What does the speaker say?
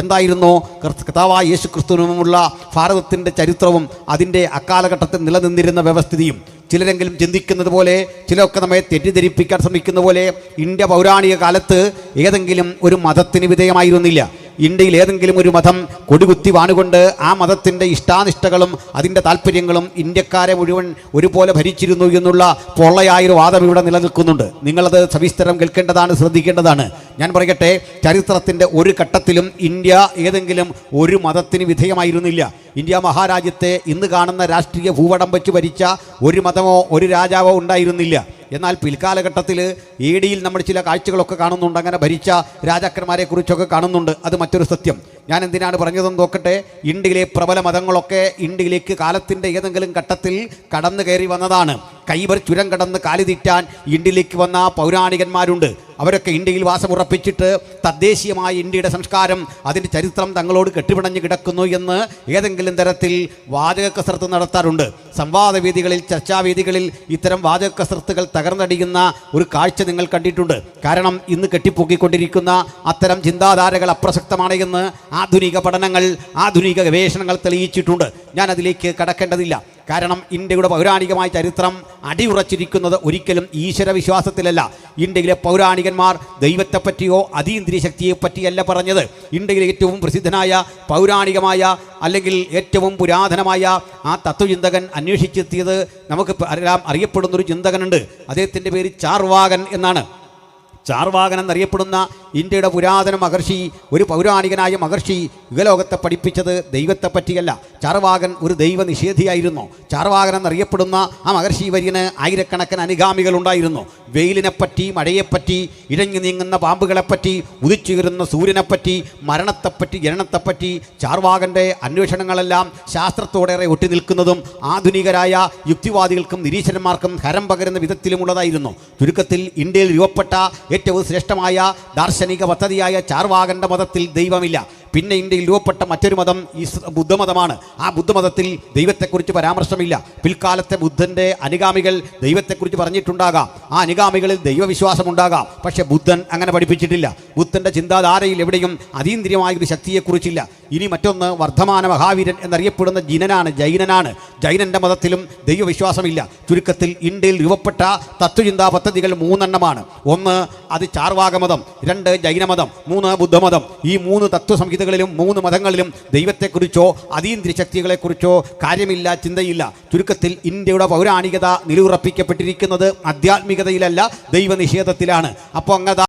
എന്തായിരുന്നു കർത്താവായ യേശു ക്രിസ്തുവിനുമുള്ള ഭാരതത്തിൻ്റെ ചരിത്രവും അതിൻ്റെ അക്കാലഘട്ടത്തിൽ നിലനിന്നിരുന്ന വ്യവസ്ഥിതിയും. ചിലരെങ്കിലും ചിന്തിക്കുന്നത് പോലെ, ചിലരൊക്കെ നമ്മെ തെറ്റിദ്ധരിപ്പിക്കാൻ ശ്രമിക്കുന്ന പോലെ ഇന്ത്യ പൗരാണിക കാലത്ത് ഏതെങ്കിലും ഒരു മതത്തിന് വിധേയമായിരുന്നില്ല. ഇന്ത്യയിൽ ഏതെങ്കിലും ഒരു മതം കൊടികുത്തി വാണുകൊണ്ട് ആ മതത്തിൻ്റെ ഇഷ്ടാനിഷ്ടകളും അതിൻ്റെ താല്പര്യങ്ങളും ഇന്ത്യക്കാരെ മുഴുവൻ ഒരുപോലെ ഭരിച്ചിരുന്നു എന്നുള്ള പൊള്ളയായൊരു വാദം ഇവിടെ നിലനിൽക്കുന്നുണ്ട്. നിങ്ങളത് സവിസ്തരം കേൾക്കേണ്ടതാണ്, ശ്രദ്ധിക്കേണ്ടതാണ്. ഞാൻ പറയട്ടെ, ചരിത്രത്തിൻ്റെ ഒരു ഘട്ടത്തിലും ഇന്ത്യ ഏതെങ്കിലും ഒരു മതത്തിന് വിധേയമായിരുന്നില്ല. ഇന്ത്യ മഹാരാജ്യത്തെ ഇന്ന് കാണുന്ന രാഷ്ട്രീയ ഭൂപടം വെച്ച് ഭരിച്ച ഒരു മതമോ ഒരു രാജാവോ ഉണ്ടായിരുന്നില്ല. എന്നാൽ പിൽക്കാലഘട്ടത്തിൽ AD-യിൽ നമ്മൾ ചില കാഴ്ചകളൊക്കെ കാണുന്നുണ്ട്. അങ്ങനെ ഭരിച്ച രാജാക്കന്മാരെ കുറിച്ചൊക്കെ കാണുന്നുണ്ട്. അത് മറ്റൊരു സത്യം. ഞാൻ എന്തിനാണ് പറഞ്ഞതെന്ന് നോക്കട്ടെ. ഇന്ത്യയിലെ പ്രബല മതങ്ങളൊക്കെ ഇന്ത്യയിലേക്ക് കാലത്തിൻ്റെ ഏതെങ്കിലും ഘട്ടത്തിൽ കടന്നു കയറി വന്നതാണ്. കൈബർ ചുരം കടന്ന് കാലുതീറ്റാൻ ഇന്ത്യയിലേക്ക് വന്ന പൗരാണികന്മാരുണ്ട്. അവരൊക്കെ ഇന്ത്യയിൽ വാസമുറപ്പിച്ചിട്ട് തദ്ദേശീയമായ ഇന്ത്യയുടെ സംസ്കാരം, അതിൻ്റെ ചരിത്രം തങ്ങളോട് കെട്ടിപിണഞ്ഞ് കിടക്കുന്നു എന്ന് ഏതെങ്കിലും തരത്തിൽ വാചക കസർത്ത് നടത്താറുണ്ട്. സംവാദവേദികളിൽ, ചർച്ചാവേദികളിൽ ഇത്തരം വാചക കസർത്തുകൾ തകർന്നടിയുന്ന ഒരു കാഴ്ച നിങ്ങൾ കണ്ടിട്ടുണ്ട്. കാരണം ഇന്ന് കെട്ടിപ്പൊക്കിക്കൊണ്ടിരിക്കുന്ന അത്തരം ചിന്താധാരകൾ അപ്രസക്തമാണ് എന്ന് ആധുനിക പഠനങ്ങൾ, ആധുനിക ഗവേഷണങ്ങൾ തെളിയിച്ചിട്ടുണ്ട്. ഞാൻ അതിലേക്ക് കടക്കേണ്ടതില്ല. കാരണം ഇന്ത്യയുടെ പൗരാണികമായ ചരിത്രം അടിയുറച്ചിരിക്കുന്നത് ഒരിക്കലും ഈശ്വരവിശ്വാസത്തിലല്ല. ഇന്ത്യയിലെ പൗരാണികന്മാർ ദൈവത്തെപ്പറ്റിയോ അതീന്ദ്രിയ ശക്തിയെപ്പറ്റിയല്ല പറഞ്ഞത്. ഇന്ത്യയിലെ ഏറ്റവും പ്രസിദ്ധനായ പൗരാണികമായ അല്ലെങ്കിൽ ഏറ്റവും പുരാതനമായ ആ തത്വചിന്തകൻ അന്വേഷിച്ചെത്തിയത് നമുക്ക് എല്ലാം അറിയപ്പെടുന്നൊരു ചിന്തകനുണ്ട്. അദ്ദേഹത്തിൻ്റെ പേര് ചാർവാകൻ എന്നാണ്. ചാർവാകൻ എന്നറിയപ്പെടുന്ന ഇന്ത്യയുടെ പുരാതന മഹർഷി, ഒരു പൗരാണികനായ മഹർഷി യുഗലോകത്തെ പഠിപ്പിച്ചത് ദൈവത്തെ പറ്റിയല്ല. ചാർവാകൻ ഒരു ദൈവ നിഷേധിയായിരുന്നു. ചാർവാകൻ എന്നറിയപ്പെടുന്ന ആ മഹർഷി വര്യന് ആയിരക്കണക്കിന് അനുഗാമികളുണ്ടായിരുന്നു. വെയിലിനെപ്പറ്റി, മഴയെപ്പറ്റി, ഇഴഞ്ഞു നീങ്ങുന്ന പാമ്പുകളെപ്പറ്റി, ഉദിച്ചുയരുന്ന സൂര്യനെപ്പറ്റി, മരണത്തെപ്പറ്റി, ജനനത്തെപ്പറ്റി ചാർവാകൻ്റെ അന്വേഷണങ്ങളെല്ലാം ശാസ്ത്രത്തോടേറെ ഒട്ടി നിൽക്കുന്നതും ആധുനികരായ യുക്തിവാദികൾക്കും നിരീശ്വരന്മാർക്കും ഹരം പകരുന്ന വിധത്തിലുമുള്ളതായിരുന്നു. ചുരുക്കത്തിൽ ഇന്ത്യയിൽ രൂപപ്പെട്ട ഏറ്റവും ശ്രേഷ്ഠമായ ദാർശനിക പദ്ധതിയായ ചാർവാകൻ്റെ മതത്തിൽ ദൈവമില്ല. പിന്നെ ഇന്ത്യയിൽ രൂപപ്പെട്ട മറ്റൊരു മതം ബുദ്ധമതമാണ്. ആ ബുദ്ധമതത്തിൽ ദൈവത്തെക്കുറിച്ച് പരാമർശമില്ല. പിൽക്കാലത്തെ ബുദ്ധൻ്റെ അനുഗാമികൾ ദൈവത്തെക്കുറിച്ച് പറഞ്ഞിട്ടുണ്ടാകാം, ആ അനുഗാമികളിൽ ദൈവവിശ്വാസമുണ്ടാകാം. പക്ഷേ ബുദ്ധൻ അങ്ങനെ പഠിപ്പിച്ചിട്ടില്ല. ബുദ്ധൻ്റെ ചിന്താധാരയിൽ എവിടെയും അതീന്ദ്രിയമായൊരു ശക്തിയെക്കുറിച്ചില്ല. ഇനി മറ്റൊന്ന്, വർദ്ധമാന മഹാവീരൻ എന്നറിയപ്പെടുന്ന ജൈനനാണ്. ജൈനൻ്റെ മതത്തിലും ദൈവവിശ്വാസമില്ല. ചുരുക്കത്തിൽ ഇന്ത്യയിൽ രൂപപ്പെട്ട തത്വചിന്താ പദ്ധതികൾ 3 എണ്ണമാണ്. 1 അത് ചാർവാകമതം, 2 ജൈനമതം, 3 ബുദ്ധമതം. ഈ 3 തത്വസംഹിതകളിലും 3 മതങ്ങളിലും ദൈവത്തെക്കുറിച്ചോ അതീന്ദ്രിയ ശക്തികളെക്കുറിച്ചോ കാര്യമില്ല, ചിന്തയില്ല. ചുരുക്കത്തിൽ ഇന്ത്യയുടെ പൗരാണികത നിലയുറപ്പിക്കപ്പെട്ടിരിക്കുന്നത് ആധ്യാത്മികതയിലല്ല, ദൈവനിഷേധത്തിലാണ്. അപ്പോൾ അങ്ങനെ